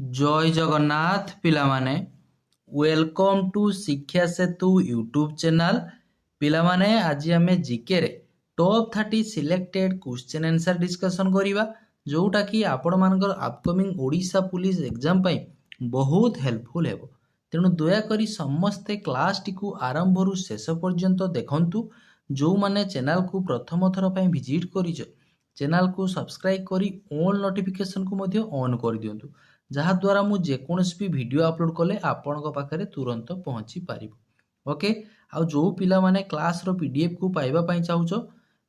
जय Jagannath पिलामाने welcome to शिक्षा सेतु YouTube channel पिलामाने आज आमे जीके रे top 30 selected question answer discussion करिबा जोटा कि आपण मानकर अपकमिंग ओडिशा पुलिस एग्जाम पई बहुत हेल्पफुल हेबो। तेणु दयाकरी समस्ते क्लास टी को आरंभ रु शेष पर्यंत देखंतु। जो माने चैनल को प्रथम थर पई विजिट करिछ चैनल को सब्सक्राइब करी ऑल नोटिफिकेशन को मध्य ऑन कर दियंतु, जहा द्वारा मु जेकोनस भी वीडियो अपलोड कले आपनक पाखरे तुरंत पहुंची पारिबो। ओके, आ जो पिला माने क्लास रो पीडीएफ को पाइबा पई चाहुचो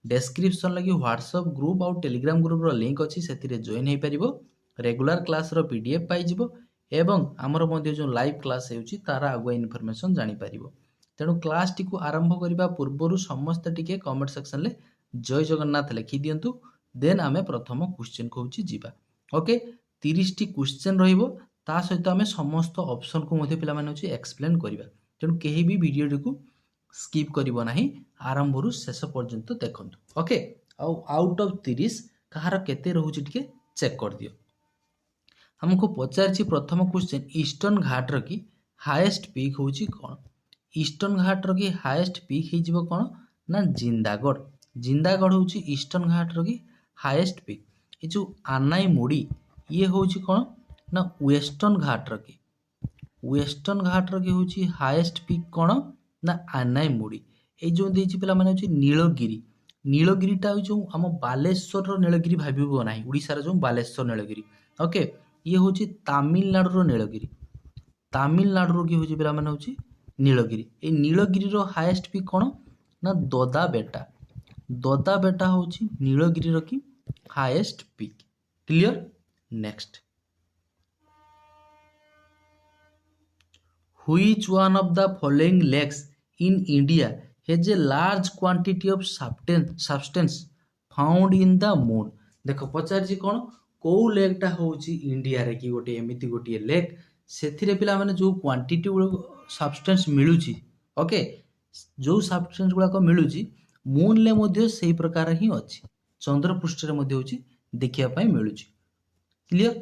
डिस्क्रिप्शन लगी व्हाट्सएप ग्रुप और टेलीग्राम ग्रुप रो लिंक अछि, सेतिरे जॉइन हे परिबो। रेगुलर क्लास रो पीडीएफ पाइ जिवो एवं हमर मध्ये जो लाइव क्लास हेउची तारा आगुआ इन्फॉर्मेशन जानि पारिबो। तेणु क्लास टी को आरंभ करिबा पूर्वरु समस्त टिके कमेंट सेक्शन ले जय जगन्नाथ लिखि दियंतु। देन आमे प्रथम क्वेश्चन को होची जीवा। ओके, 30 टी क्वेश्चन रहिबो, ता सहित आमे समस्त ऑप्शन को मध्ये पिला माने होची एक्सप्लेन करिबा। तेणु केही भी वीडियो को स्किप करिवो नाही, आरंभ रु शेष पर्यंत देखंतु। ओके, आउट ऑफ 30 कहार केते रहूची टिके चेक कर दियो। हमको पचारछि प्रथम क्वेश्चन, ईस्टर्न घाट रो की हाईएस्ट पीक होची कोन? ईस्टर्न घाट रो की हाईएस्ट पीक हे जिवो कोन ना जिंदागढ़। जिंदागढ़ होची ईस्टर्न घाट रो की हाईएस्ट पीक। ए जो आनाई मुड़ी ये होची कोन ना वेस्टर्न घाट रो की। वेस्टर्न घाट रो की होची हाईएस्ट पीक कोन ना आनाई मुड़ी। ए जो देछि पिला माने होची नीलगिरी। नीलगिरीटा होची जो हम बालेश्वर रो नीलगिरी भाबिबो नाही, ओडिसा रो जो बालेश्वर नीलगिरी। ओके, ये होची तमिलनाडु रो नीलगिरी। तमिलनाडु रो की होची पिला माने होची नीलगिरी। ए नीलगिरी रो हाईएस्ट पीक कोन ना दोदा बेटा। दोदा बेटा होची नीलगिरी रो की highest peak. Clear? Next, which one of the following lakes in India has a large quantity of substance found in the moon? देखो पचार जी कोन को लेक टा होची इंडिया रे की गोटे एमिति गोटे लेक सेथिरे पिला माने जो क्वांटिटी सब्सटेंस मिलुची। ओके, जो सब्सटेंस गुला को मिलुची मून ले मध्ये सेही प्रकार ही अछि, चंद्र पृष्ठ रे मध्ये होची देखिया पई मिलुची। क्लियर?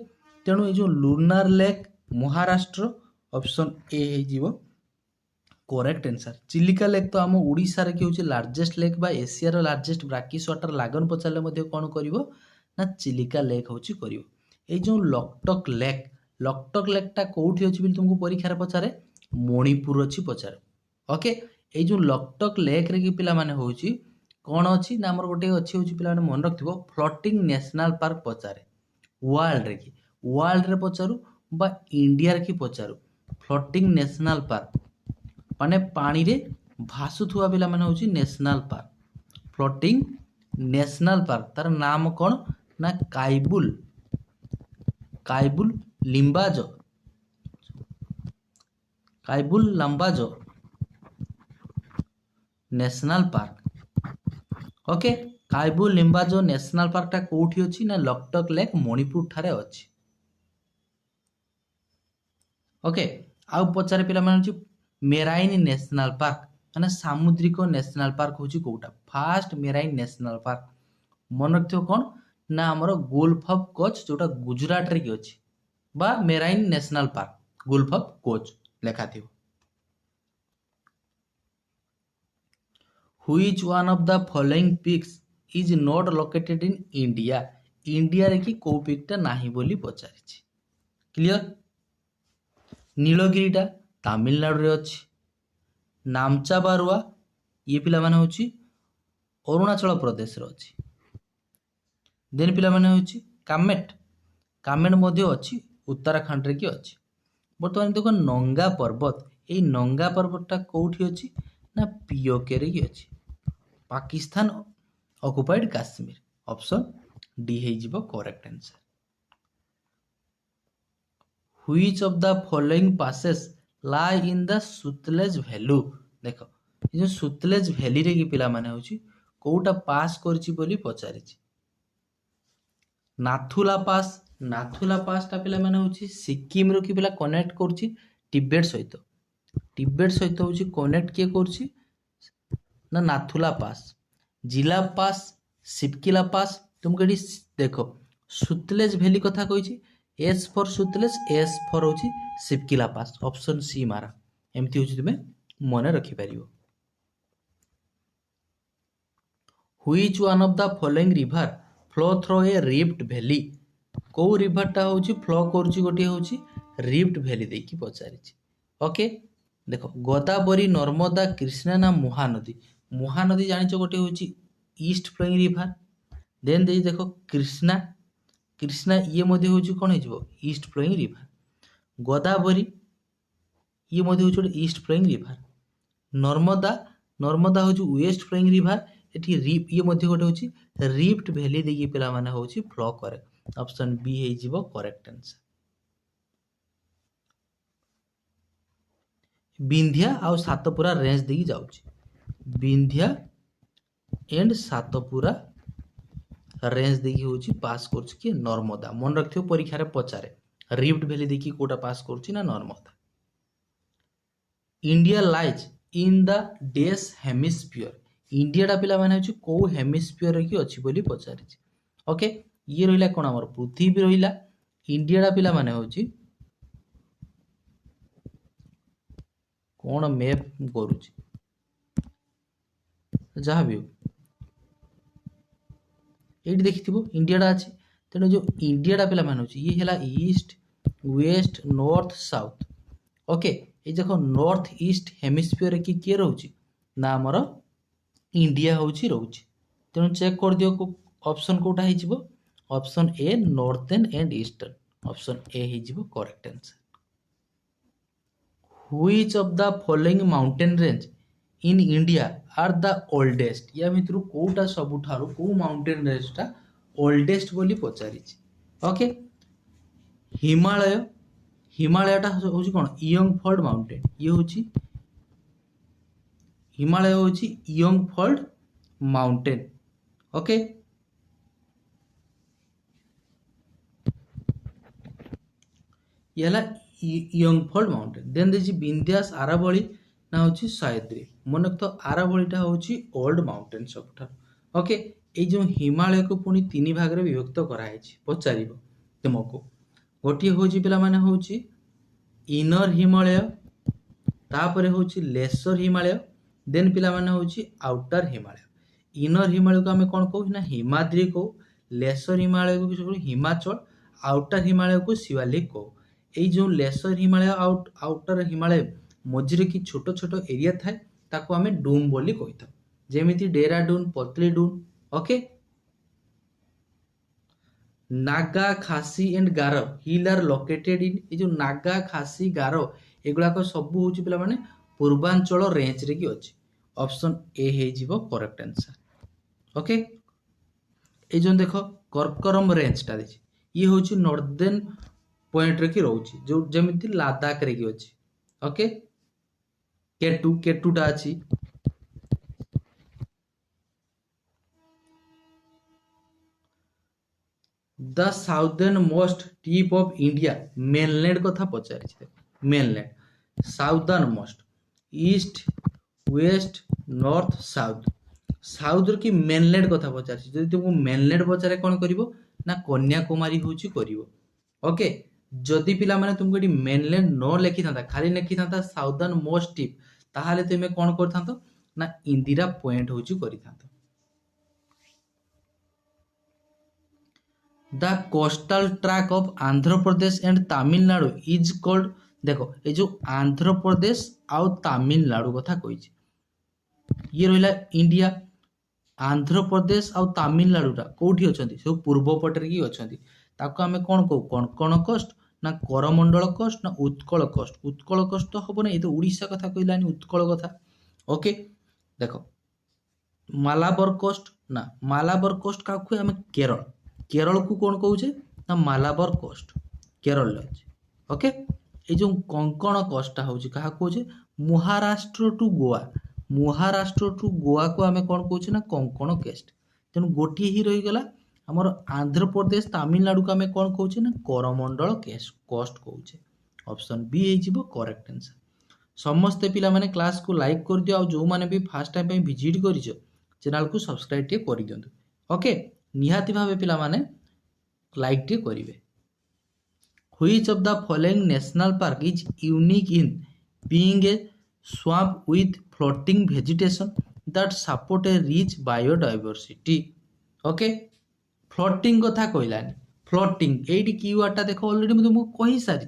तेणु ए जो Lonar lake Maharashtra option A हे जीवो करेक्ट आंसर। चिलिका लेक तो आम ओडिसा रे की होची लार्जेस्ट लेक बा एशिया रो लार्जेस्ट ब्राकिश वाटर लागन पचाले मध्ये कोन करिवो ना चिलिका लेक होची करिवो। ए जो लकटक लेक टा कोठी होची बिल तुमको परीक्षा रे पचारे मणिपुर अछि पचारे। ओके, ए जो लकटक लेक रे की पिला माने होची कोन अछि ना हमर गोटे अछि होची पिला माने मन रखथिबो फ्लोटिंग नेशनल पार्क पचारे। वर्ल्ड रे की वर्ल्ड रे पचारू बा इंडिया रे की पचारू फ्लोटिंग नेशनल पार्क माने पानी रे भासुथुआ पिला माने होची national park. Floating national park तार नाम कोन ना Keibul Lamjao Keibul Lamjao national park. Okay, Keibul Lamjao national park टा कोठी अछि ना लकटक लेक मणिपुर ठारे अछि। ओके, आउ पचारे पिला माने होची मेराइन नेशनल पार्क माने सामुद्रिक नेशनल पार्क होची कोटा? फास्ट मेराइन नेशनल पार्क मन रखथियो कोन ना हमर गुल्फ ऑफ कोच जोटा गुजरात रे की अछि बा marine national park Gulf of coach लेखा थियो। Which one of the following peaks is not located in India? India रे की को पीक टा नाही बोली पचारिछि। क्लियर? नीलगिरीटा तमिलनाडु रे अछि। नामचा बारुआ ये पिला माने होची अरुणाचल प्रदेश रे अछि। देन पिला माने होची कामेट मध्ये अछि उत्तराखंड रे की अछि। वर्तमान देखो नंगा पर्वत, ए नंगा पर्वतटा कोठी अछि ना पीओके रे की अछि Pakistan occupied Kashmir. Option D हे जिवो correct answer. Which of the following passes lie in the Sutlej Valley? देखो ये जो सुतलेज वैली रे की पिला माने होची कोटा पास करची बोली पचारिछि। नाथुला पास ता पिला माने होची सिक्किम रो की पिला कनेक्ट करची तिब्बत सहित होची कनेक्ट के करची ना नाथुला पास। जिला पास सिपकिला पास तुमको एडी देखो सुतलेज वैली कथा कहिछि, एस फॉर सुतलेस, एस फॉर होची सिपकिला पास, ऑप्शन सी मारा। एमती होची तुमे मन रखि परिबो। Which one of the following river flow through a rift valley? को रिवरटा होची फ्लो करची, गोटे होची रिफ्ट वैली देखि पचारिछि। ओके देखो गोदावरी, नर्मदा, कृष्णा ना महानदी? महानदी जानिଛ गोटे होची ईस्ट फ्लोइंग रिवर। देन दे देखो कृष्णा, कृष्णा ये मध्ये होची कोन हेजिवो ईस्ट फ्लोइंग रिवर। गोदावरी ये मध्ये होची गोटे east flowing river. Narmada, Narmada होची वेस्ट फ्लोइंग रिवर। एठी ये मध्ये गोटे होची रिफ्ट वैली देकी पिला माने होची फ्लो करे। ऑप्शन बी हेजिवो करेक्ट आंसर। विंध्या आउ सातपुरा रेंज देकी जाउची। विंध्या एंड सातपुरा रेंज देखी होची पास करछि कि नर्मदा। मन रखियो परीक्षा रे पचारे रिफ्ट वैली देखी कोटा पास करछि ना Narmada. India lies in the डेस हेमिस्फियर? इंडियाटा पिला माने होची को हेमिस्फियर रे की अछि बोली पचारिछि। ओके ये रहिला कोन हमर पृथ्वी रहिला। इंडियाटा पिला माने होची कोन मैप करूछि जहाँ भी हो ये देखिथिबो इंडियाटा अछि। तेणु जो इंडियाटा पिला माने होची ये हेला east west north south. Okay ये देखो नॉर्थ ईस्ट हेमिस्फियर की किए रहउची ना हमर इंडिया होची रहउची। तेणु चेक कर दियो को ऑप्शन कोटा हे जिवो। Option A northern and eastern. Option A हे जिवो correct answer. Which of the following mountain range in India are the oldest? या मित्रु कोटा सबुठारो को माउंटेन रेंजटा ओल्डेस्ट बोली पचारिछि। ओके हिमालय, हिमालयटा होची कोन यंगफोल्ड माउंटेन। ये होची हिमालय होची यंगफोल्ड माउंटेन। ओके येला यंगफोल्ड माउंटेन। देन देछि विंध्यास, आरावली ना होची सह्याद्री। मन तो आरावलीटा होची ओल्ड माउंटेन सबठार। ओके ए जो हिमालय को पुनी तीन भाग रे विभक्त करा हैछि पचारिबो तुमको। गोटी होची पिला माने होची इनर हिमालय, तापरे होची लेसर हिमालय, देन पिला माने होची आउटर हिमालय। इनर हिमालय को हमें कोन कहू ना हिमाद्री को, लेसर हिमालय को हिमाचल, आउटर हिमालय को शिवालिक को। এই जो लेसर हिमालय आउटर हिमालय मझिरे की छोट छोट एरिया थाए ताको आमे डूम बोली कहिता, जेमिति Dehradun, पतलीडून। Okay Naga, Khasi and Garo hill are located in? ए जो नागा, खासी, गारो एगुला को सब होची पिला माने पूर्वांचल रेंज रे की अछि। ऑप्शन ए हे जिवो करेक्ट आंसर। ओके ए जो देखो करकरम रेंज ता देछि ये होची नॉर्दर्न पॉइंट रे की रहउची जो जेमिति लद्दाख रे की अछि। ओके केटूटा अछि। The southernmost tip of India mainland कथा पचारिछि। Mainland southernmost east west north south. South की मेनलैंड कथा पचारिछि। जदि तुमको मेनलैंड पचारे कोन करिवो ना कन्याकुमारी होची करिवो। ओके जदि पिला माने तुमको एटी मेनलैंड न लिखि थांता खाली लिखि थांता साउदर्न मोस्ट टिप ताहाले तुमे कोन करथांतो ना इंदिरा पॉइंट होची करिथांतो। The coastal track of Andhra Pradesh and Tamil Nadu is called? देखो ए जो आंध्र प्रदेश आउ तमिलनाडु कथा कहिछि ये रहिला इंडिया। आंध्र प्रदेश आउ तमिलनाडुटा कोठी अछंती सब पूर्व पटरे की अछंती ताको हमें कोन को कोंकण कोस्ट ना करमंडल कोस्ट ना उत्कल कोस्ट? उत्कल कोस्ट तो हबो ना, ये तो उड़ीसा कथा कहिलानी उत्कल कथा। ओके देखो मालाबर कोस्ट ना मालाबर कोस्ट का को हमें केरल, केरल को कोन कहउछे ना मालाबर कोस्ट केरल अछि। ओके ए जो कोंकण कोस्टा होची कहा कहउछे महाराष्ट्र टू गोवा, महाराष्ट्र टू गोवा को हमें कोन कहउछे ना कोंकण कोस्ट। तेनु गोटी ही रही गला हमर आंध्र प्रदेश तमिलनाडु को हमें कोन कहउछे ना करमंडल कोस्ट कहउछे। ऑप्शन बी हे जिवो करेक्ट आंसर। समस्त पिला माने क्लास को लाइक कर दियो, जो माने भी फर्स्ट टाइम पे विजिट करिसो चैनल को सब्सक्राइब टे करि दियंतु। ओके निहाती भाबे पिला माने लाइक टे करिवे। Which of the following national park is unique in being a swamp with floating vegetation that support a rich biodiversity? Okay floating कथा कहलानी फ्लोटिंग एटी कीवर्डटा देख ऑलरेडी मैं तुमको कही सारी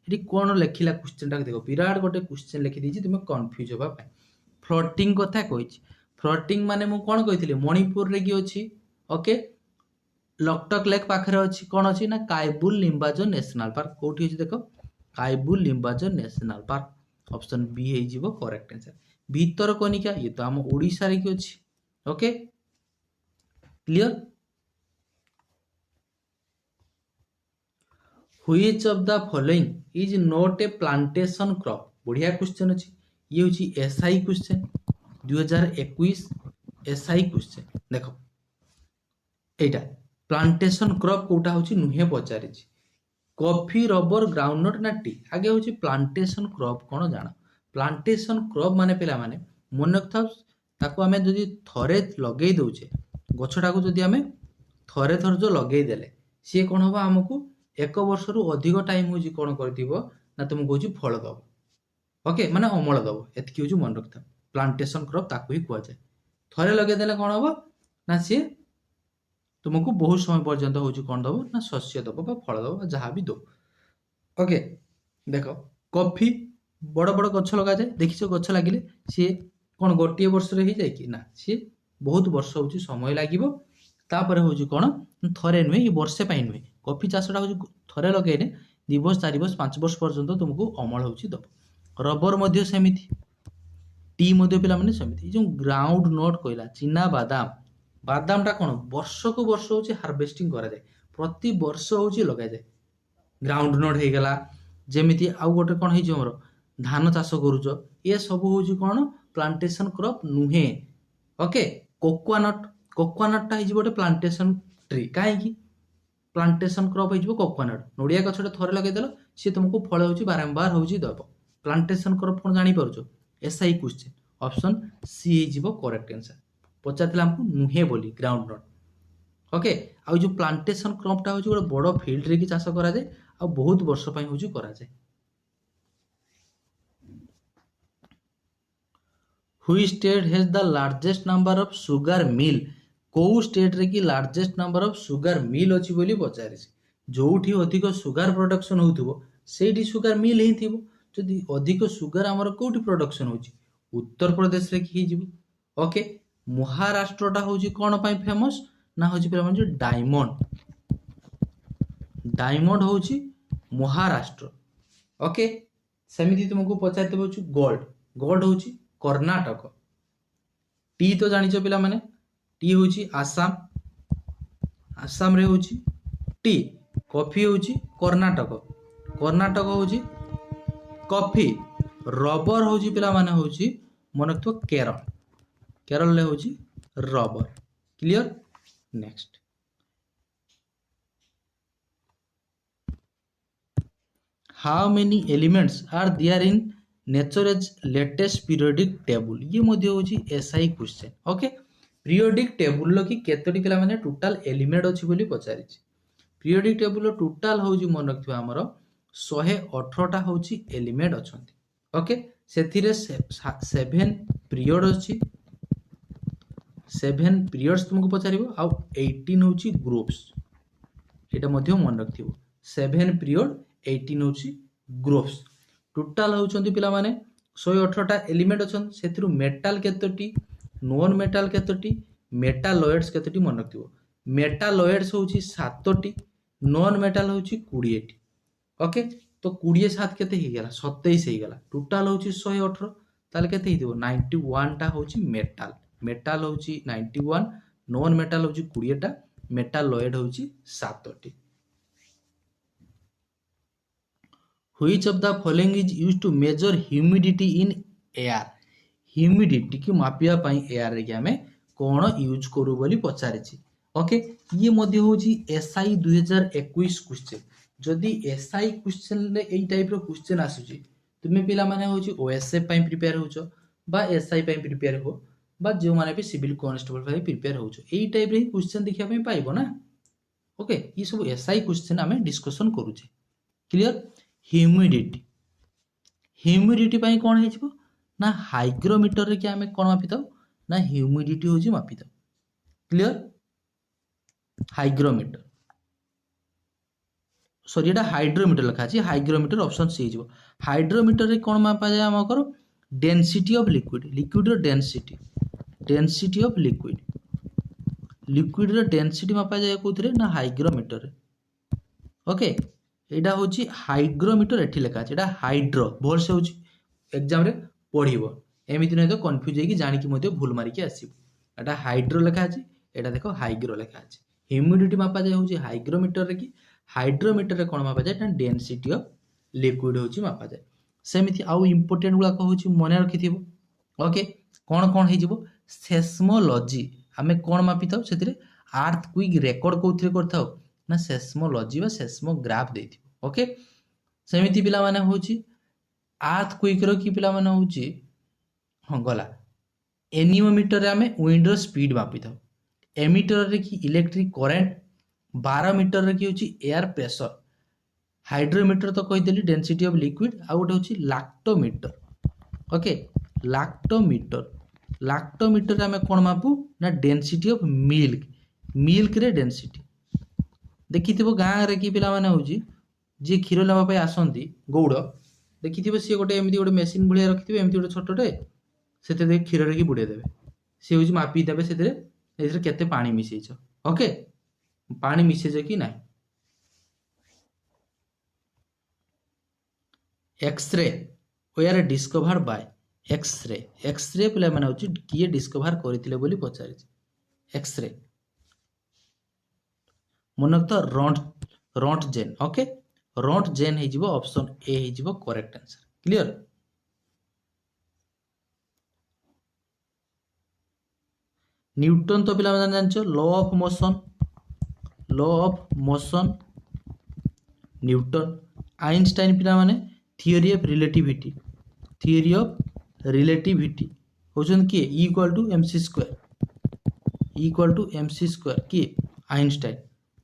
ये कौन लिखला क्वेश्चनटा देख विराट गोटे क्वेश्चन लिखी तुम कन्फ्यूज होगा फ्लोटिंग कथा कही फ्लोटिंग माने मु कौन कही मणिपुर रे कि अच्छी ओके लकटक लेक पाखे अच्छी कौन अच्छी ना काइबुल लिम्बाजो नेशनल पार्क कौटी अच्छी देख काइबुल Lamjao national park option B हो करेक्ट आंसर भितरकनिका ये तो आम ओडिशा रे कि अच्छी okay clear Which of the following is not a plantation crop? बढ़िया क्वेश्चन अच्छी ये हूँ एसआई क्वेश्चन 2021 एसआई क्वेश्चन देख एटा प्लांटेशन क्रॉप कोटा हूँ नुहे पचारि कॉफी रबर ग्राउंडनट ना टी आगे हूँ प्लांटेशन क्रॉप कौन जान प्लांटेशन क्रॉप माने पिला माने मन रखा ताको आमे जदि थरे लगे दौचे गछटा को जदि आमे थरे थर जो लगे देले सी कौन हम आमको एक वर्ष रु अधिक टाइम हूँ कौन कर ना तुमको हूँ फल दब ओके माने अमल दब एतकी हूँ मन रखता प्लांटेशन क्रॉप ताको ही कहुए थरे लगेदेले कौन हम ना सी तुमको बहुत समय पर्यंत हूँ कौन दब ना शस्य दब फल दब जहाँ भी दो ओके देख कॉफी बड़ बड़ गछ लगा जाए देखिछ गछ लगिले सी कौन गोटे वर्ष हो जाए कि ना सी बहुत वर्ष हूँ समय लगे तापर हूँ कौन थरे नुहे ये वर्षे नुहे कॉफी चाषटा हूँ थरे लगेने 2 वर्ष 4 वर्ष 5 वर्ष पर्यंत तुमको अमल हूँ दब रबर सेमिति टी पे सेमिति जो ग्राउंड नट कहला चिना बादाम बादामटा कौन वर्ष को वर्ष हूँ हार्वेस्टिंग करा जाए प्रति वर्ष हूँ लगा जाए ग्राउंड नट हो गला जमीती आउ गोटे कौन हो धान चाष करुच ये सब हूँ कौन प्लांटेशन क्रॉप नुहे ओके कोकोनटटा हो गोटे प्लांटेशन ट्री कहीं प्लांटेशन क्रॉप हो कोकोनट नड़िया गछटे थरे लगेदेल सी तुमको फल हूँ बारंबार हूँ दब प्लांटेशन क्रॉप कौन जापर एसआई क्वेश्चन ऑप्शन सी हो करेक्ट आंसर पचार आमको नुहे बोली ग्राउंड नट ओके आउ जो प्लांटेशन क्रॉपटा हूँ गोटे बड़ फिल्ड रे चाष करा जाए आ बहुत वर्ष हूँ करा जाए Which state has the largest number of sugar mill को स्टेट रे की largest number of sugar mill अच्छी बोली पचारि जोठी अधिक सुगर प्रोडक्शन होउथबो सेठी सुगर मिल ही थिबो जदि अधिक सुगर हमर कोठी प्रोडक्शन होची उत्तर प्रदेश रे की हिजिबो ओके महाराष्ट्रटा होची कोन पई फेमस ना होची पे म्हणजे डायमंड होची महाराष्ट्र ओके सेमिति तुमको पचारते बोछु गोल्ड होची कर्नाटक टी तो जानिछ पिला माने टी हूँ आसाम रे हूँ टी कॉफी हूँ कर्नाटक हूँ कॉफी रबर हूँ पिला माने हूँ मन तो केरल रे हूँ rubber clear next how many elements are there in nature as latest periodic table ये मध्य हूँ SI question okay periodic table की केतोटी पिला माने टोटल एलिमेंट अछि बोली पचारि पीरियोडिक टेबुल टोटल होउची मन रखिबा हमर 118टा होउची एलिमेंट अछंती ओके सेथिरे 7 पीरियड अछि 7 पीरियड्स तुमको पचारिबो आ 18 होउची ग्रुप्स एटा मध्य मन रखिबो 7 पीरियड 18 होउची ग्रुप्स टोटल होउचंती पिला माने 118टा एलिमेंट अछंती सेथिरु मेटल केतोटी नॉन मेटाल केतोटी मेटालॉइड्स केतोटी मन रखिबो मेटालॉइड्स होउची 7टी नॉन मेटाल होउची 20टी ओके तो 20 7 केते हे गेला 27 हे गेला टोटल होउची 118 ताले केते हिदिबो 91 टा होउची मेटाल होउची 91 नॉन मेटाल होउची 20 टा मेटालॉइड होउची 7टी Which of the following is used to measure humidity in air humidity की मापिया पाई एआर रे हमें कौन यूज करू बोली पचारिछि ओके ये मध्य होची एसआई 2021 क्वेश्चन जदि एसआई क्वेश्चन ले एई टाइप रो क्वेश्चन आसुची तुमे पिला माने होची ओएसएफ पाई प्रिपेयर होचो बा एसआई पाई प्रिपेयर हो बा जो माने भी सिविल कांस्टेबल पाई प्रिपेयर होचो एई टाइप रे क्वेश्चन देखिया पाई पाइबो ना ओके ये सब एसआई क्वेश्चन हमें डिस्कशन करूचे क्लियर ह्यूमिडिटी ह्यूमिडिटी पाई कौन हो ना हाइग्रोमीटर रे क्या आम कौन मापी था ना ह्यूमिडिटी हूँ मापी था क्लियर हाइग्रोमीटर सॉरी एटा हाइड्रोमीटर लिखा है हाइग्रोमीटर ऑप्शन सी हो हाइड्रोमीटर रे कौन मापा जाए आमकर डेंसिटी ऑफ लिक्विड लिक्विड रो डेंसिटी ऑफ लिक्विड रो डेंसिटी मापा जाए कोथरे ना हाइग्रोमीटर रे ओके एटा होची हाइग्रोमीटर एठी लिखा है एटा हाइड्रो भल से होची एग्जाम रे पढ़िबो एमिति नै तो कंफ्यूज हेकी जानि कि मते भूल मारी के आसीबो एटा हाइड्रो लिखा है एटा देखो हाइग्रो लिखा है ह्यूमिडिटी मापा जाए होची हाइग्रोमीटर रे कि हाइड्रोमीटर रे कोन मापा जाए एटा डेंसिटी ऑफ लिक्विड होची मापा जाए सेमिति आउ इंपोर्टेंट गुला को होची मने रखिथिबो ओके कोन कोन हे जिवो सेस्मोलॉजी आमे कोन मापी थाउ सेतिरे अर्थक्वेक रेकॉर्ड कोथरे करथाउ ना सेस्मोलॉजी बा सेस्मोग्राफ देथिबो ओके सेमिति पिला माने होची अर्थक्वेक रो कि पिला माने होची हां गला एनिमोमीटर रे आमे विंड रो स्पीड मापी थाउ एमीटर रे कि इलेक्ट्रिक करंट 12 मीटर रे कि होची एयर प्रेशर हाइड्रोमीटर तो कहि देली डेंसिटी ऑफ लिक्विड आ गोटे होची लैक्टोमीटर ओके लैक्टोमीटर रे आमे कोन मापू ना डेंसिटी ऑफ मिल्क रे डेंसिटी देखिथिबो गाँ रे कि पिला माने होची जे क्षीर लेवा पे आसंती गौड़ देखिथिबो सी गोटे एमिति गोटे मेसिन भलिया रखिथिबो एमिति गोटे छोटटे सेते दे क्षीर रे कि बुडे देबे सी होची मापी देबे सेते केते पानी मिसेइछ ओके पानी मिसेइछ कि नाही X-ray were discovered by X-ray पिला माने होची किए डिस्कवर करथिले बोली पचारि एक्सरे मन तो रोंटजेन ओके रोंटजेन हे जिवो ऑप्शन ए हे जिवो करेक्ट आंसर क्लियर न्यूटन तो पिला माने जानछो law of motion Newton Einstein पिला माने थियोरी ऑफ रिलेटिविटी होचन के इक्वल टू mc स्क्वायर के आइंस्टाइन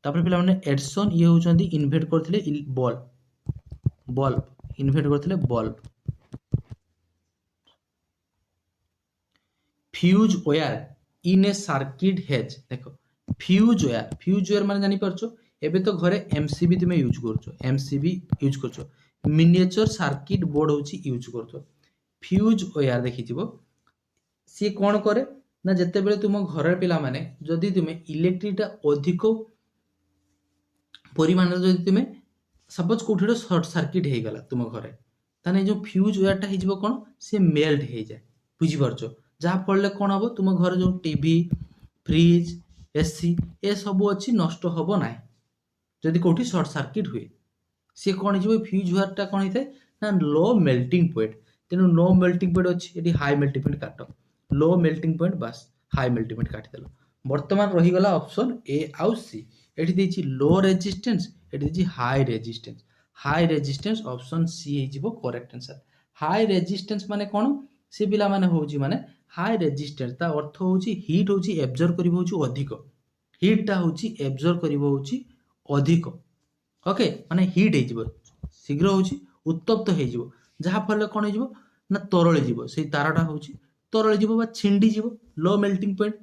तापर पिला माने एडिसन ये होचंदी इन्वेंट करथिले बल्ब इन्वेंट करथिले bulb fuse wire in a circuit has देखो फ्यूज वायर माने जानि परछो एबे तो घरे एमसीबी तुमे यूज करछो मिनिएचर सर्किट बोर्ड होची यूज करछो फ्यूज वायर देखिथिबो सी कोन करे ना जते बेले तुम घर पिला माने जदि तुमे इलेक्ट्रिकटा अधिक परिमाण जदि तुमे सपोज कोठीर शॉर्ट सर्किट हे गला तुम घरे ताने जो फ्यूज वायरटा हे जिवो कोन से मेल्ट हे जाय बुझी परछो जहा फळले कोन हबो तुम घर जो टीवी फ्रिज एसी ए सब अछि नष्ट हबो नाही जदि कोठी शॉर्ट सर्किट हुए से कोन जिवो फ्यूज वायरटा कोन हिते ना लो मेल्टिंग पॉइंट तेनु नो मेल्टिंग पॉइंट अछि एटी हाई मेल्टिंग पॉइंट काटो लो मेल्टिंग पॉइंट बस हाई मेल्टिंग पॉइंट काटी देलो वर्तमान रही गला ऑप्शन ए आउ सी एटी देछि लो रेजिस्टेंस एटी देछि हाई रेजिस्टेंस ऑप्शन सी हे जिवो करेक्ट आंसर हाई रेजिस्टेंस माने कोन से पिला माने होउची माने हाई रेजिस्टेंस ता अर्थ होउची हीट होउची एब्जॉर्ब करिवो होउची अधिक हीट ता होउची एब्जॉर्ब करिवो होउची अधिक ओके माने हीट हे जिवो शीघ्र होउची उत्तप्त हे जिवो जहा फल कोन हे जिवो ना तरळे जिवो सेही ताराटा होउची तरळे जिवो बा छिंडी जिवो लो मेल्टिंग पॉइंट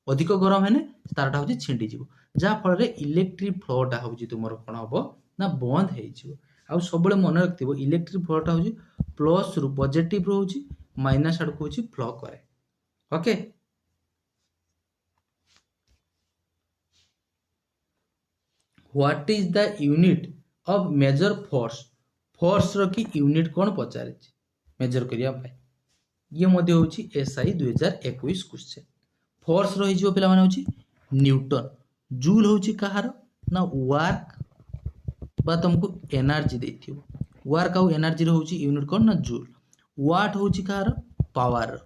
अधिक गरम हेने ताराटा होउची छिंडी जिवो जहा फल रे इलेक्ट्रिक फ्लोटा होउची तुमरो कोन हबो ना बंद हे जिवो आ सबले मन रखथिबो इलेक्ट्रिक फ्लोटा होउची प्लस रु पॉजिटिव रो होउची माइनस आड़ को होउची फ्लो करे okay what is the unit of measure force रो की यूनिट कोन पचारे मेजर करिया भाई ये मध्य होची एसआई 2021 क्वेश्चन फोर्स रही जो पिला माने होची न्यूटन जूल होची कहार ना वर्क बा तुमको एनर्जी देथियो वर्क आउ एनर्जी रो होची यूनिट कोन ना जूल वाट होची कहार पावर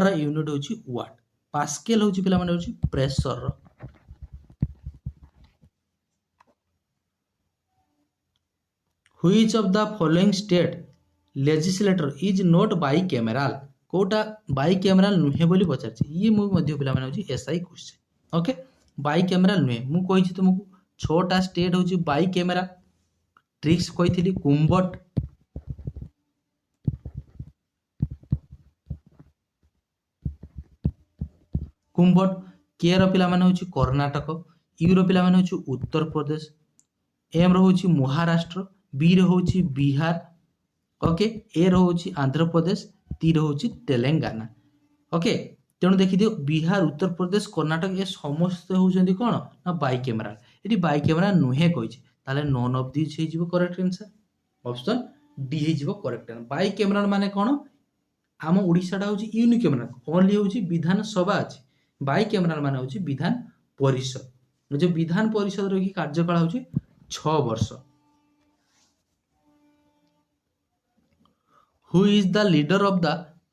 रा यूनिट होची वाट पास्कल होची पिला माने होची प्रेशर रो which of the following state legislature is not bicameral कोटा बाइकैमराल नुहे बोली पचारछि ये मु मध्य पिला माने होची एसआई क्वेश्चन ओके बाइकैमराल नुहे मु कहि छि तुमको 6टा स्टेट होची बाइकैमराल ट्रिक्स कही कुंभट कुंभट के पिला माने होची कर्णाटक, यू रो पिला माने होची उत्तर प्रदेश, एम रो होची महाराष्ट्र, बी रो होची बिहार, ओके, ए रो होची आंध्र प्रदेश, टी रो होची तेलंगाना। ओके, तेणु देखिदियो बिहार, उत्तर प्रदेश, कर्णाटक ए समस्त होउछन्ती कोन ना बाइकेमेराल। एटी बाइकेमेराल नुहे कहिछि, ताले नन ऑफ दिस हे जिवो करेक्ट आंसर। ऑप्शन डी हे जिवो करेक्ट आंसर। बाइकेमेराल माने कोन, आम ओडिशाटा होची यूनिकेमेराल, ओनली होची विधान सभा अछि। बाइकेमेराल माने होची विधान परिषद। जो विधान परिषद रो की कार्यकाल होची 6 वर्ष। Who is the leader of the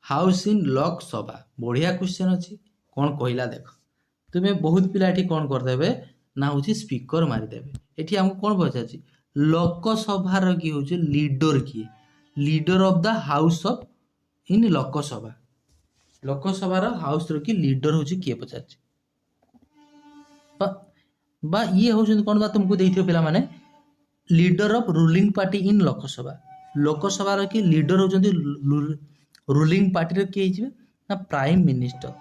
house in Lok Sabha? बढ़िया क्वेश्चन अछि। कौन कहला देख, तुम्हें बहुत पिला एठी कौन करदेबे ना होची स्पीकर मारिदेबे। एठी हमको कौन पचारछि, लोकसभा रो की होची लीडर किए, leader of the house of in Lok Sabha. Lok Sabha रो हाउस रो की लीडर होची किए पचारछि। बा ये होचन कौन बा तुमको देइथियो पिला माने leader of ruling party in Lok Sabha. Lok Sabha रो की लीडर होचंती रूलिंग पार्टी रो किए हिजबे ना प्राइम मिनिस्टर।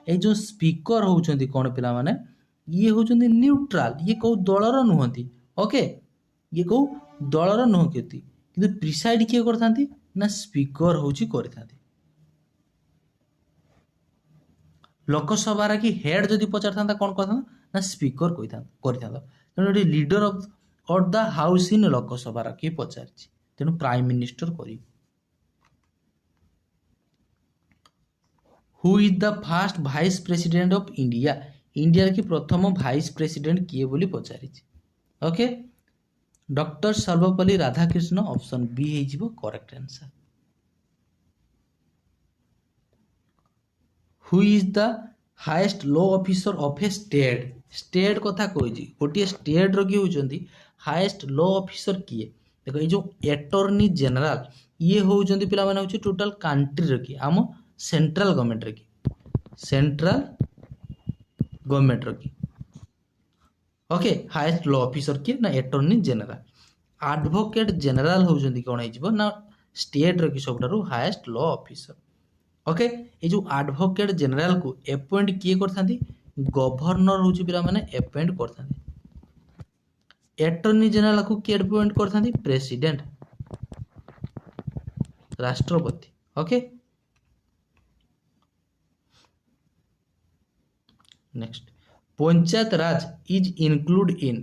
ए जो स्पीकर होचंती कौन पिला माने ये होचंती न्यूट्रल, ये को दलर नुहंती। ओके, ये को दलर नुहंती, किंतु प्रिसाइड किए करथांती ना स्पीकर होची करथांती। लोकसभा की हेड जदि पचारथांता कौन करथांता ना स्पीकर करिथांता। तेणु एटी leader of the house in Lok Sabha की पचारछि, तेणु प्राइम मिनिस्टर करी। Who is the first vice president of India? India की प्रथम वाइस प्रेसिडेंट किए बोली पचारिछि। Okay, doctor Sarvepalli Radhakrishna. Option B हे जिवो correct answer. Who is the highest law officer of a state? State कथा कहिछि, गोटे स्टेट रो की होचंती हाईएस्ट लॉ ऑफिसर किए? देखो ये जो अटॉर्नी जनरल ये होचंती पिला माने होची टोटल कंट्री रो की, आम सेंट्रल गवर्नमेंट रो की, सेंट्रल गवर्नमेंट रो की। ओके, हाईएस्ट लॉ ऑफिसर किए ना अटॉर्नी जनरल। एडवोकेट जनरल होचंती कोन हे जिवो ना स्टेट रो की सबटारो हाईएस्ट लॉ ऑफिसर। ओके, ये जो एडवोकेट जनरल को अपॉइंट किए करथांती गवर्नर होची पिला माने अपॉइंट करथांती। अटॉर्नी जनरल को किए अपॉइंट करथांती प्रेसिडेंट, राष्ट्रपति। Okay, next, panchayat raj is include in?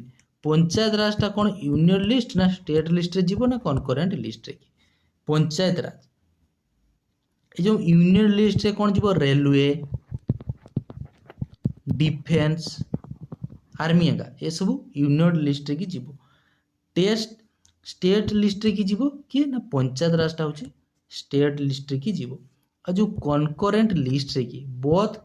Panchayat raj टा कोन यूनियन लिस्ट ना स्टेट लिस्ट रे जीवो ना कॉन्करेंट लिस्ट रे की? पंचायत राज ए जो यूनियन लिस्ट रे कोन जीवो, रेलवे, डिफेंस, आर्मी एगा ये सब यूनियन लिस्ट रे की जीवो। टेस्ट स्टेट लिस्ट रे की जीवो कि ना पंचायत राज टा होची स्टेट लिस्ट रे की जीवो। आ जो कॉन्करेंट लिस्ट रे की बोथ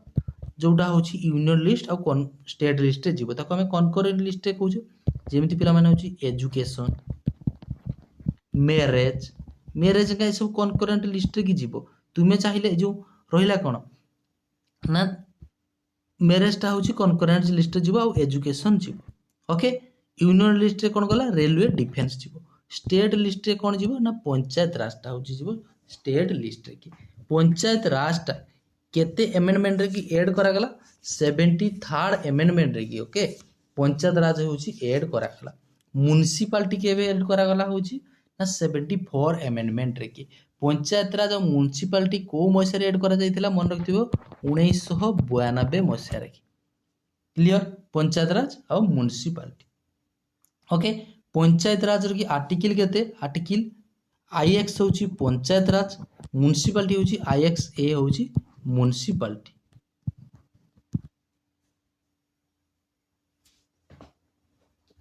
जोटा होची यूनियन लिस्ट और स्टेट लिस्ट रे जीवो ताको हमें कॉन्करेंट लिस्ट रे कहूजे। जेमिति पिला माने होची एजुकेशन, मैरिज, मैरिज का सब कॉन्करेंट लिस्ट रे की जीवो। तुमे चाहिए जो रहिला कोन ना मैरिज टा होची कॉन्करेंट लिस्ट रे जीवो और एजुकेशन जीवो। ओके, यूनियन लिस्ट रे कोन गला रेलवे, डिफेंस जीवो। स्टेट लिस्ट रे कोन जीवो ना पंचायत राज टा होची जीवो स्टेट लिस्ट रे की। पंचायत राज टा केते अमेंडमेंट रे की ऐड करा गला? 73rd अमेंडमेंट रे की। ओके, पंचायत राज होची ऐड करा गला। म्युनिसिपलिटी केबे ऐड करा गला होची ना 74 अमेंडमेंट रे की। पंचायत राज और म्युनिसिपलिटी को मसिया ऐड करा जाइथिला मन रखिथिबो 1992 मसिया रे की। क्लियर, पंचायत राज और म्युनिसिपलिटी। ओके, पंचायत राज रो की आर्टिकल केते? आर्टिकल आईएक्स होची पंचायत राज, म्युनिसिपलिटी होची आईएक्स ए होची म्युनिसिपलिटी।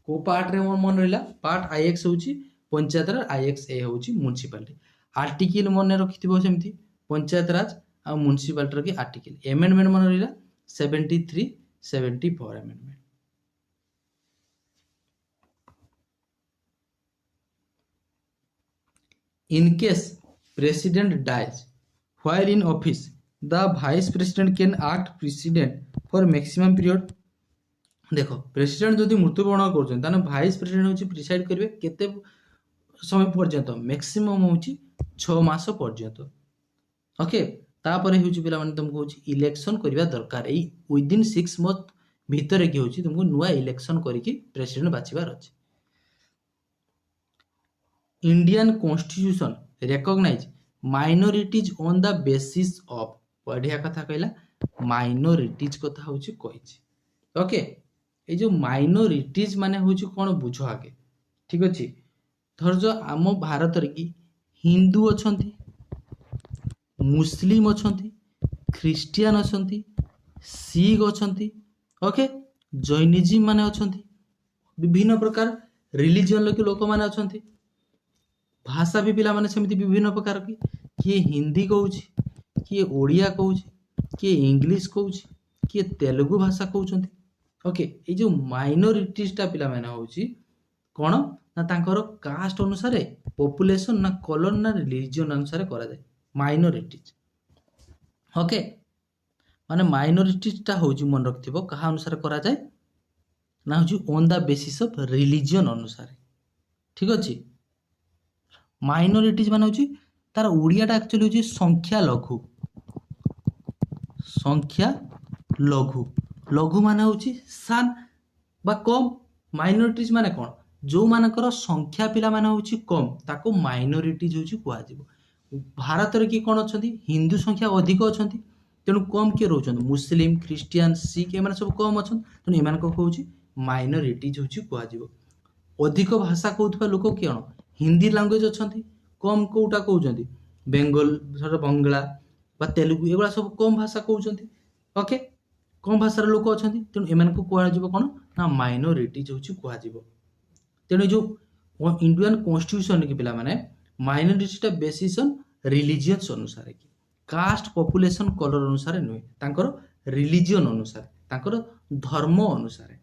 को पार्ट रे मन रहिला? पार्ट आईएक्स होची पंचायत राज, आईएक्स ए होची म्युनिसिपलिटी। आर्टिकल मन रखिथिबो सेमथि पंचायत राज और म्युनिसिपलिटी रो की आर्टिकल। अमेंडमेंट मन रहिला 73 74 amendment. In case president dies while in office, the vice president can act president for maximum period. देखो प्रेसिडेंट जदि मृत्युवरण कर भाइस प्रेसिडेंट हूँ प्रिसाइड करेंगे केते समय पर्यंत मैक्सिमम होची 6 मास पर्यंत ओके तापर होची पिला माने तुमको होची इलेक्शन करबा दरकार ए विदिन 6 मंथ भितर की होची तुमको नुआ इलेक्शन करिकी प्रेसिडेंट बाछिबार अछि Indian constitution recognize minorities on the basis of बढ़िया कथा कहला माइनॉरिटीज कथा होची कहिछि ओके ए जो माइनॉरिटीज माने होची कोन बुझो आगे ठीक अछि धरजो आम भारत रे की हिंदू अछंती मुस्लिम अछंती ख्रिस्टियन अछंती सिख अछंती ओके जैनिज्म माने अछंती विभिन्न प्रकार रिलीजन लोक माने अछंती भाषा भी पिला माने सेमिति विभिन्न प्रकार की किए हिंदी कहूछि किए ओडिया कहूछि किए इंग्लिश कहूछि किए तेलुगु भाषा कहउछंती ओके ए जो माइनॉरिटीज टा पिला माने होछि कोन ना तांकर कास्ट अनुसार पॉपुलेशन ना कलर ना रिलीजन अनुसार करा जाय माइनॉरिटीज ओके माने माइनॉरिटीज टा होछि मन रखथिबो कहा अनुसार करा जाय ना होछि on the basis of religion अनुसार ठीक अछि माइनॉरिटीज माने होछि तार ओडिया टा एक्चुअली होछि संख्या लघु लघु माने होछि सान बा कम माइनॉरिटीज माने कोन जो मानकर संख्या पिला माने होछि कम ताको माइनॉरिटीज होछि कुआ जिवो भारत रे की कोन अछंती हिंदू संख्या अधिक अछंती तेनु कम के रहउछन मुस्लिम ख्रिस्टियन सिख ए माने सब कम अछन तेनु ए माने को होछि माइनॉरिटीज होछि कुआ जिवो अधिक भाषा कहउथबा लोक केन हिंदी लैंग्वेज अछंती कम कोटा कहउछंती बेंगल बंगला बा तेलुगु एगुला सब कम भाषा कहउछंती ओके कम भाषार लोक अछंती तेनु ए माने को कुआ जिवो कोन ना माइनॉरिटीज होछि कुआ जिवो तेनु जो इंडियन कॉन्स्टिट्यूशन के पिला माने माइनॉरिटी टा बेसिस ऑन रिलीजियस अनुसार की कास्ट पॉपुलेशन कलर अनुसार नुहे तांकर रिलीजन अनुसार तांकर धर्म अनुसार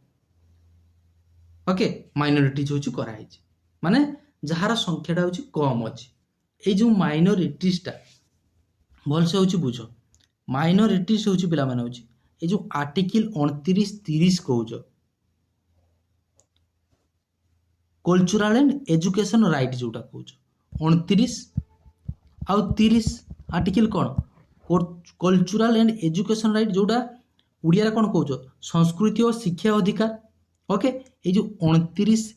ओके माइनॉरिटीज होछि करा हिछि माने जहार संख्याटा होछि कम अछि ए जो माइनॉरिटीज टा भलसे होछि बुझो माइनॉरिटीज होछि पिला माने होछि ए जो आर्टिकल 29 30 कहउजो कल्चरल एंड एजुकेशन राइट जोटा कहउजो 29 आउ 30 आर्टिकल कोन कल्चरल एंड एजुकेशन राइट जोटा उड़िया रे कोन कहउजो संस्कृति और शिक्षा अधिकार ओके ए जो 29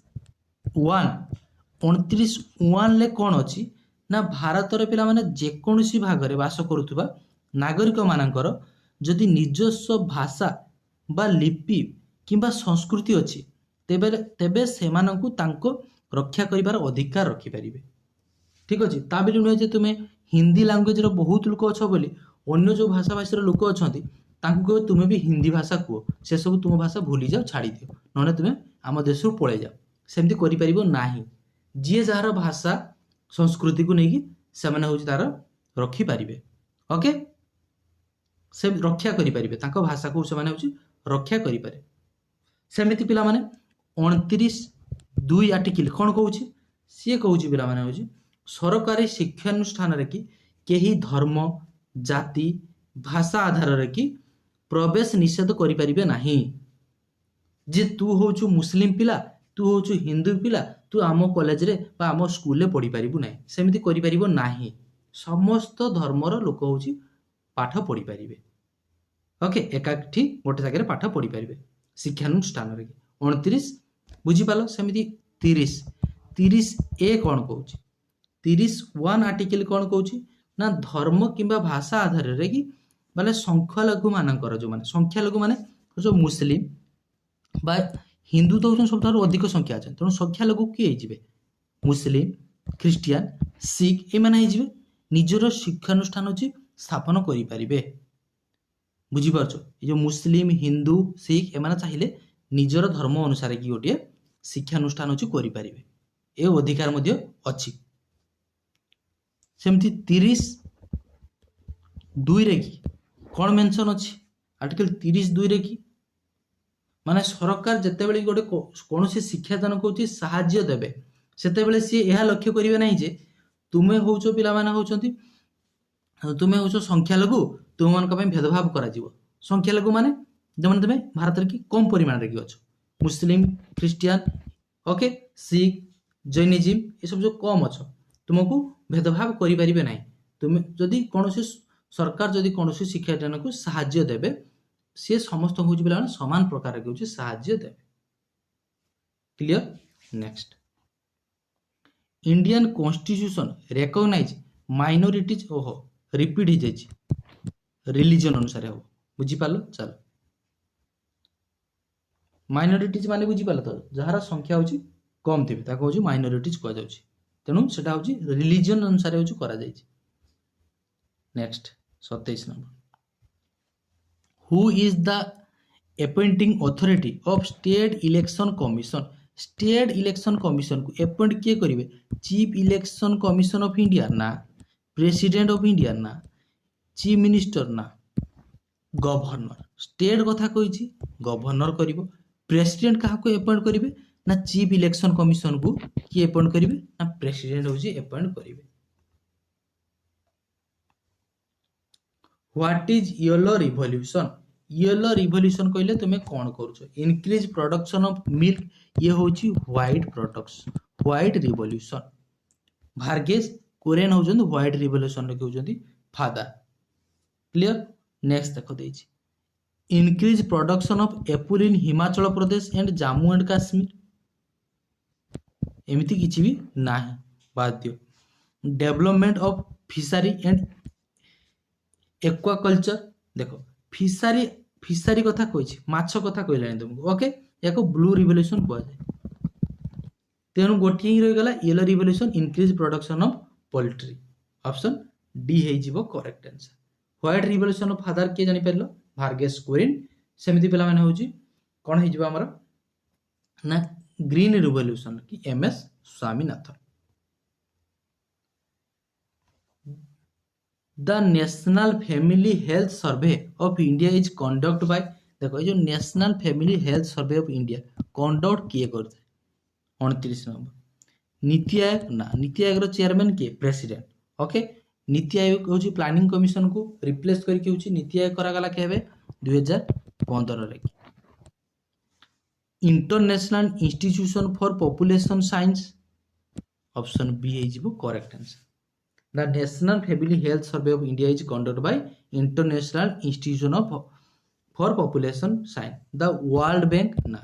ले कौन अच्छी ना भारत पिला माने जेकोसी भाग में बास करुवा नागरिक मानकर जदि निजस्व भाषा बा लिपि किंबा संस्कृति अच्छी तेबे तेबे सेमानंकु तांको रक्षा करिवार अधिकार रखि परिबे ठीक अछि ता बिली नुहे जे तुमे हिंदी लैंग्वेज रो बहुत लोक अछ बोली अन्य जो भाषा भाषी रो लोक अछंती तांको कहे तुमे भी हिंदी भाषा कुओ से सब तुम भाषा भूली जाओ छाड़ी दियो नने तुमे आम देश रो पळे जाओ सेमती करि परिबो नाही जी जार भाषा संस्कृति को लेकिन से माने होछि तार रखी पारिबे ओके से रक्षा करि परिबे तांको भाषा को से माने होछि रक्षा करि पारे सेमिति पिला माने 29(2) आर्टिकल कोन कहउछि से कहउछि पिला माने होछि सरकारी शिक्षानुष्ठान रे कि केही धर्म जाति भाषा आधार रे कि प्रवेश निषेध करि परिबे नाही जे तू होछु मुस्लिम पिला तू होछु हिंदू पिला तू आम कॉलेज रे बा आम स्कूल रे पढ़ी परिबु नाही सेमिति करि परिबो नाही समस्त धर्मर लोक होछि पाठ पढ़ी परिबे ओके एकाठी गोटे जगह पाठ पढ़ी परिबे शिक्षानुष्ठान रे 29 बुझी पालो सेमिति 30 ए कोन कहउछि 31 आर्टिकल कोन कहउछि ना धर्म किंबा भाषा आधार रे कि माने संख्यालघु मानकर जो माने संख्यालघु माने जो मुस्लिम बा हिंदू तो सब अधिक संख्या अच्छा तेणु संख्यालघु किए होइजिबे मुस्लिम ख्रिस्टियन सिख ए माने होइजिबे निजर शिक्षानुष्ठान अछि स्थापन करि परिबे बुझी पारछो ए जो मुस्लिम हिंदू सिख ए माने चाहिले निजर धर्म अनुसार कि गोटे शिक्षानुष्ठान अछि करि परिबे ए अधिकार मध्ये अछि सेमति 30(2) रे कि कोन मेंशन अछि आर्टिकल 30(2) रे कि माने सरकार जते बेले गोटे कोनोसी शिक्षादान कोछि सहाय्य देबे सेते बेले सी एहा लक्ष्य करिवे नाही जे तुमे होचो पिला माने होचंती तुमे होचो संख्यालघु तुम मन का भेदभाव करा जीवो संख्यालघु माने जमन तमे भारत रे की कम परिमाण रे की अछ मुस्लिम ख्रिस्टियन ओके सिख जैनिज्म ये सब जो कम अछ तुमको भेदभाव करिपारिबे नाही। तुम जदि कौनसी सरकार जदि कौनसी शिक्षादान को साहाय्य देबे से समस्त होउछि पिला समान प्रकार के होउछि साहाय्य देबे। Clear. Next, Indian constitution recognize minorities ओहो रिपीट हो जाइए रिलीजन अनुसार हो बुझी पालो। चलो माइनॉरिटीज माने बुझी पालो तो जहार संख्या होची कम थिबे ताको होची माइनॉरिटीज कह जाउची तेनु सेटा होची रिलीजन अनुसार होची करा जाइए। Next 27 number, who is the appointing authority of state election commission. State election commission को अपॉइंट किए करिवे chief election commission of India ना प्रेसिडेंट ऑफ इंडिया ना चीफ मिनिस्टर ना गवर्नर। स्टेट कथा कही गवर्नर करिवो प्रेसिडेंट क्या अपॉइंट करिवे ना चीफ इलेक्शन कमिशन को किए अपॉइंट करिवे ना प्रेसिडेंट होची अपॉइंट करिवे। What is yellow revolution. Yellow revolution कहले तुमे कौन करूछ इंक्रीज प्रोडक्शन ऑफ मिल्क ये होची white products white revolution. Verghese Kurien होजन व्हाइट रिवॉल्यूशन के होजन फादर। क्लियर। नेक्स्ट देखो देछि increase production of apple in Himachal Pradesh and Jammu and Kashmir एमिति किछि भी नाही बाध्य। Development of fishery and aquaculture देखो फिशरी फिशरी कथा कहि माछ कथा कहलानी तुमको ओके याको ब्लू रिवॉल्यूशन कह जाए तेणु गोटे ही रही गला yellow revolution increase production of poultry option D है जीवो correct answer. White revolution of father के जानि परलो भार्गेस कुरियन सेमिति पिला माने होची कोन हे जीवो हमर ना ग्रीन रिवॉल्यूशन की MS Swaminathan. The national family health survey of India is conduct bye देखो ये जो national family health survey of India conduct किए करते 29 नंबर नीति आयोग ना नीति आयोग चेयरमैन किए प्रेसिडेंट ओके। नीति आयोग होची प्लानिंग कमिशन को रिप्लेस करके होची नीति आयोग करा गला केबे 2015 रे। International institution for population science option B है जीवो correct answer. The National Family Health Survey of India is conducted by International Institution for Population Science. The World Bank na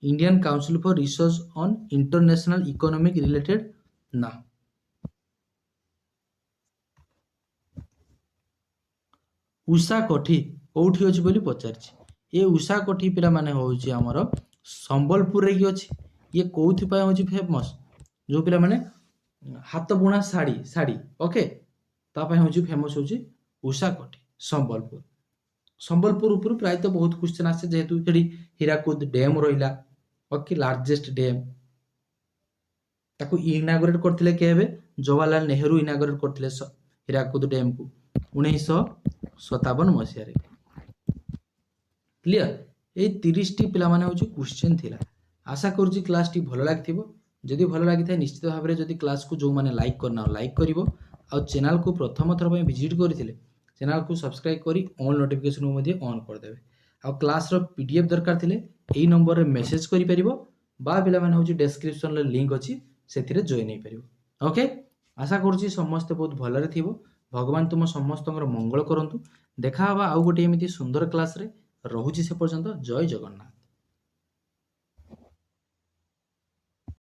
Indian Council for Research on International Economic Related na। Usha कोठी कोठी अछि बोली पचारछि ये उषा कोठी पिला माने होछि हमर संबलपुर रे कि अछि ये कोथि पाय होछि फेमस जो पिला माने हाथ बुणा साड़ी साड़ी ओके तापाई होची फेमस होची उषा कोठी संबलपुर। संबलपुर ऊपर प्राय तो बहुत क्वेश्चन आसे जेहेतु एडी हीराकुद डैम रहिला ओके लार्जेस्ट डैम ताको इनागुरेट करथिले केबे जवाहरलाल नेहरू इनागुरेट करथिले हीराकुद डैम को 1957 मसिया रे। क्लियर। ए 30 टी पिला माने होची क्वेश्चन थिला आशा करूची क्लास टी भलो लागथिबो जदि भल लगी था निश्चित भाव में जदि क्लास को जो मैंने लाइक करना लाइक करिवो आ चैनल को प्रथम थर पर विजिट करथिले चैनल को सब्सक्राइब करी ऑल नोटिफिकेशन को मध्ये ऑन कर देबे आ क्लास रो पीडीएफ दरकार थिले एई नंबर रे मेसेज करि परिवो बा पिला माने होची डिस्क्रिप्शन रे लिंक अछि सेथिरे जॉइन हे परिवो ओके। आशा करूची समस्त बहुत भलरे थिबो भगवान तुम समस्तଙ୍କର मंगल करंतु देखा हवा आउ गोटे एमिति सुंदर क्लास रे रहुची से पर्यंत जय जगन्नाथ।